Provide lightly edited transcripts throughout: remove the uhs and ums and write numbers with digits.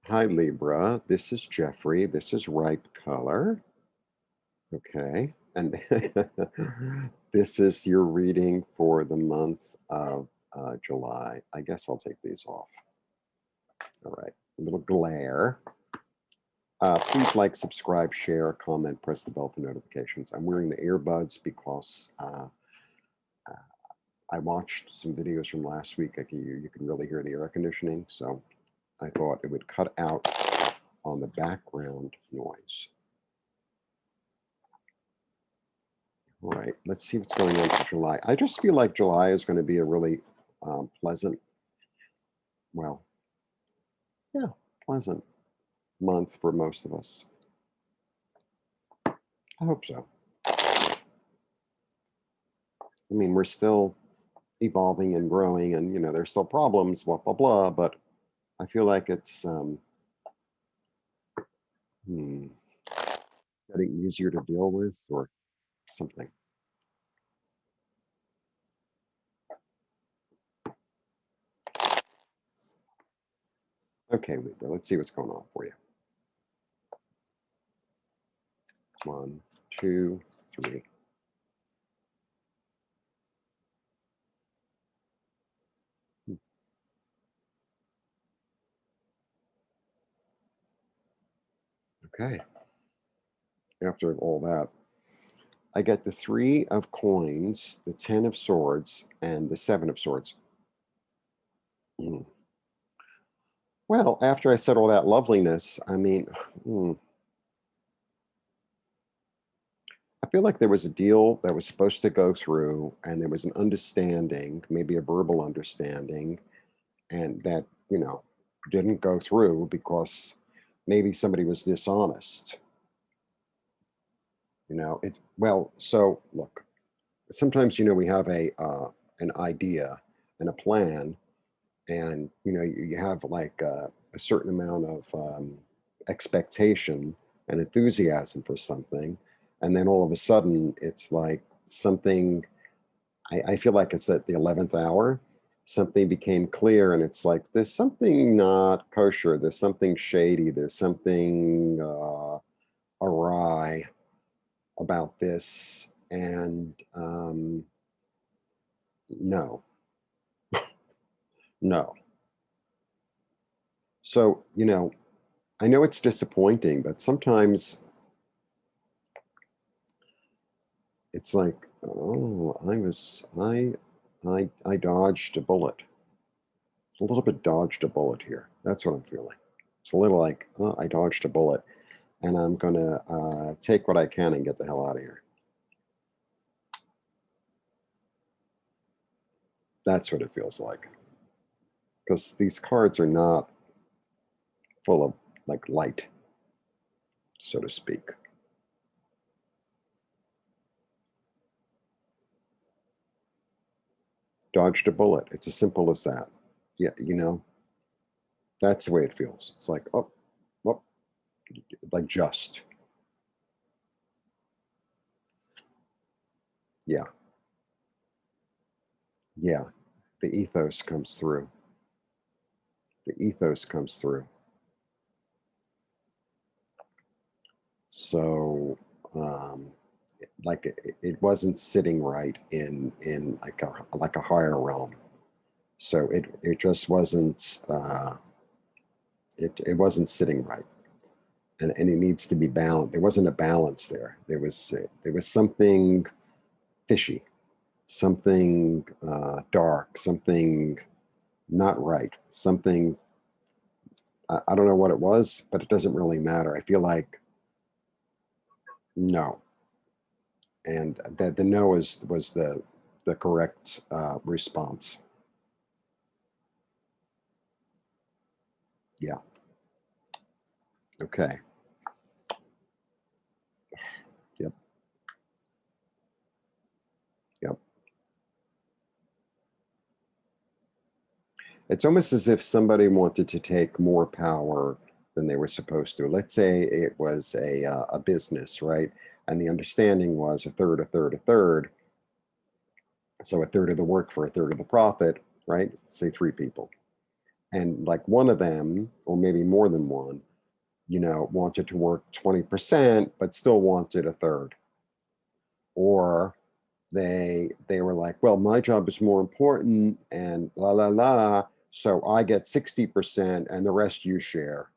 Hi, Libra. This is Jeffrey. This is Ripe Color. Okay. And this is your reading for the month of July. I guess I'll take these off. All right. A little glare. Please like, subscribe, share, comment, press the bell for notifications. I'm wearing the earbuds because uh, I watched some videos from last week. You can really hear the air conditioning. So I thought it would cut out on the background noise. All right, let's see what's going on for July. I just feel like July is going to be a really pleasant, well, yeah, pleasant month for most of us. I hope so. I mean, we're still evolving and growing, and there's still problems, blah blah blah. But I feel like it's hmm, getting easier to deal with, or something. Okay, Libra, let's see what's going on for you. One, two, three. Hmm, okay, after all that. I get the three of coins, the 10 of swords, and the seven of swords. Mm. Well, after I said all that loveliness, I mean, I feel like there was a deal that was supposed to go through, and there was an understanding, maybe a verbal understanding, and that, didn't go through because maybe somebody was dishonest. So look, sometimes, we have an idea and a plan, and you have like a certain amount of expectation and enthusiasm for something, and then all of a sudden it's like something. I feel like it's at the 11th hour, something became clear, and it's like there's something not kosher, there's something shady, there's something awry about this, and no, no. So I know it's disappointing, but sometimes it's like, oh, I dodged a bullet. It's a little bit dodged a bullet here. That's what I'm feeling. It's a little like, oh, I dodged a bullet, and I'm gonna take what I can and get the hell out of here. That's what it feels like, because these cards are not full of like light, so to speak. Dodged a bullet. It's as simple as that. Yeah, that's the way it feels. It's like, oh, well, like just, yeah, yeah. The ethos comes through. The ethos comes through. So, like it wasn't sitting right in like a higher realm. So it just wasn't it wasn't sitting right, and it needs to be balanced. There wasn't a balance there. There was something fishy, something dark, something not right, something. I don't know what it was, but it doesn't really matter. I feel like no, and that the no was the correct response. Yeah. Okay. Yep. Yep. It's almost as if somebody wanted to take more power than they were supposed to. Let's say it was a business, right? And the understanding was a third, a third, a third. So a third of the work for a third of the profit, right? Say three people. And like one of them, or maybe more than one, wanted to work 20%, but still wanted a third. Or they were like, well, my job is more important and la la la, so I get 60% and the rest you share,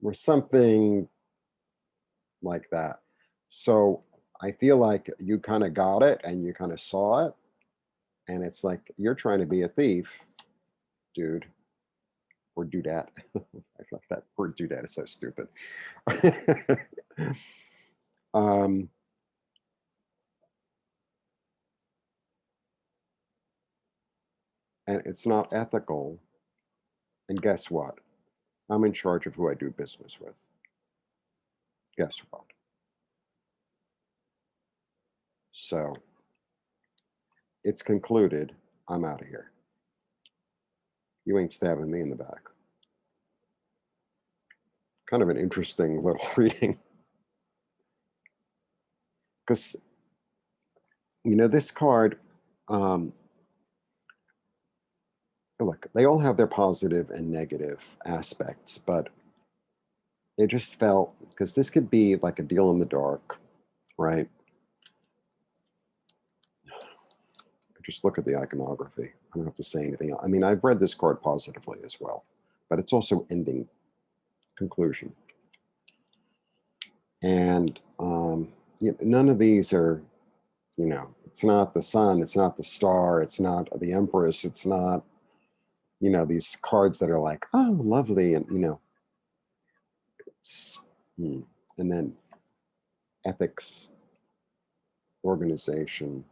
or something like that. So I feel like you kind of got it and you kind of saw it, and it's like you're trying to be a thief, dude, or dudette. I love that word dudette is so stupid. um, and it's not ethical. And guess what? I'm in charge of who I do business with. Guess what? So it's concluded. I'm out of here. You ain't stabbing me in the back. Kind of an interesting little reading. Because, this card, um, look, they all have their positive and negative aspects, but it just felt, because this could be like a deal in the dark, right? Just look at the iconography. I don't have to say anything else. I mean, I've read this card positively as well, but it's also ending, conclusion. And none of these are, it's not the sun, it's not the star, it's not the empress, it's not, these cards that are like, oh, lovely. And, it's, and then ethics, organization,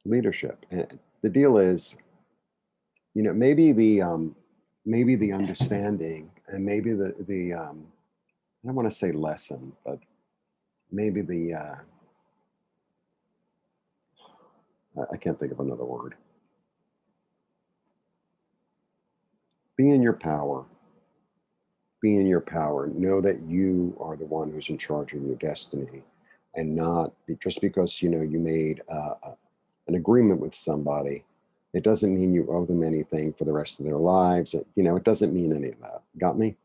leadership. And the deal is, maybe the understanding and maybe the I don't want to say lesson, but maybe I can't think of another word. Be in your power. Be in your power. Know that you are the one who's in charge of your destiny, and not just because you made an agreement with somebody. It doesn't mean you owe them anything for the rest of their lives. It doesn't mean any of that. Got me?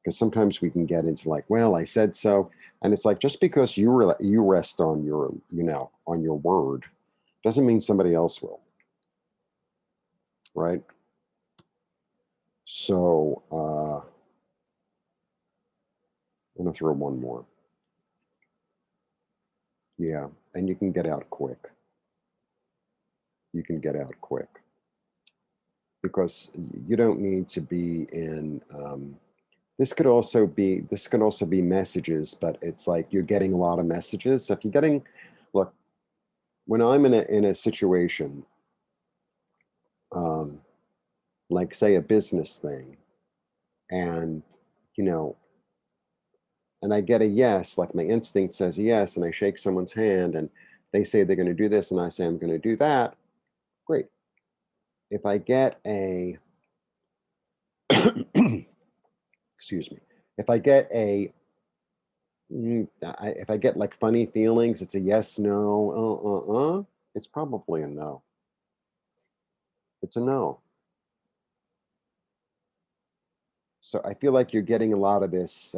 Because sometimes we can get into like, well, I said so, and it's like just because you rest on your on your word doesn't mean somebody else will, right? So I'm gonna throw one more. Yeah, and you can get out quick. You can get out quick because you don't need to be in. This could also be messages, but it's like you're getting a lot of messages. So if you're getting, look, when I'm in a situation, um, like say a business thing, and you know, and I get a yes, like my instinct says yes, and I shake someone's hand, and they say they're going to do this, and I say I'm going to do that. Great. If I get a, excuse me, if I get a if I get like funny feelings, it's a yes, no, it's probably a no. It's a no. So I feel like you're getting a lot of this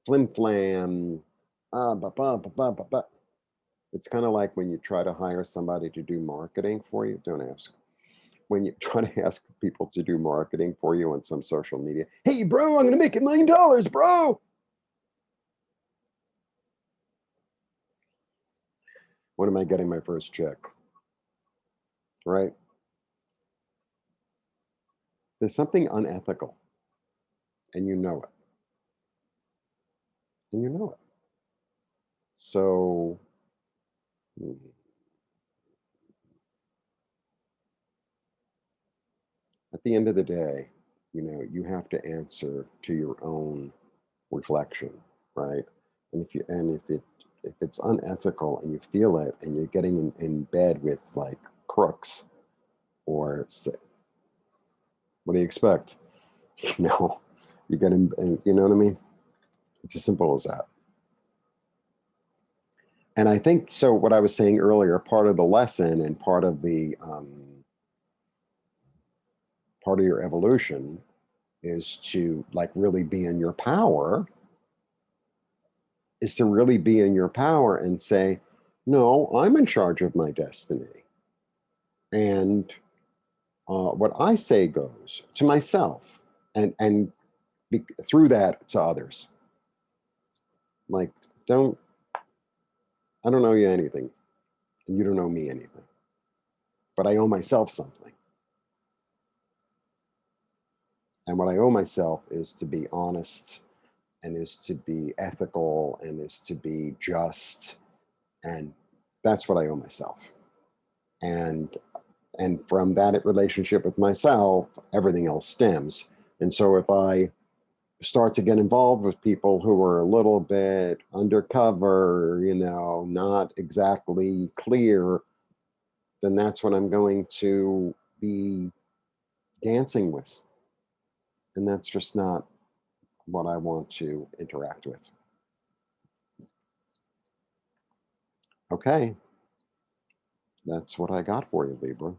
flim flam. It's kind of like when you try to hire somebody to do marketing for you. Don't ask. When you try to ask people to do marketing for you on some social media. Hey, bro, I'm going to make $1 million, bro. When am I getting my first check? Right? There's something unethical, and you know it. And you know it. So, hmm, at the end of the day, you have to answer to your own reflection, right? And if it's unethical and you feel it, and you're getting in bed with like crooks, or what do you expect? You know, you get in, you know what I mean? It's as simple as that. And I think so. What I was saying earlier, part of the lesson and part of the part of your evolution is to like really be in your power, is to really be in your power and say, no, I'm in charge of my destiny. And what I say goes to myself and through that to others. Like, don't, I don't know you anything, and you don't know me anything, but I owe myself something. And what I owe myself is to be honest and is to be ethical and is to be just. And that's what I owe myself. And from that relationship with myself, everything else stems. And so if I start to get involved with people who are a little bit undercover, not exactly clear, then that's what I'm going to be dancing with. And that's just not what I want to interact with. Okay, that's what I got for you, Libra.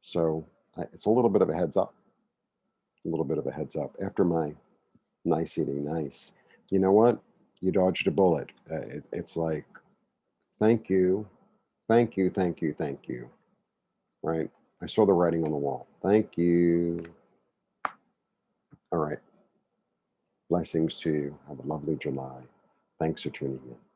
So it's a little bit of a heads up, a little bit of a heads up. After my nice eating nice, you know what? You dodged a bullet. It's like, thank you, thank you, thank you, thank you. Right? I saw the writing on the wall. Thank you. All right. Blessings to you. Have a lovely July. Thanks for tuning in.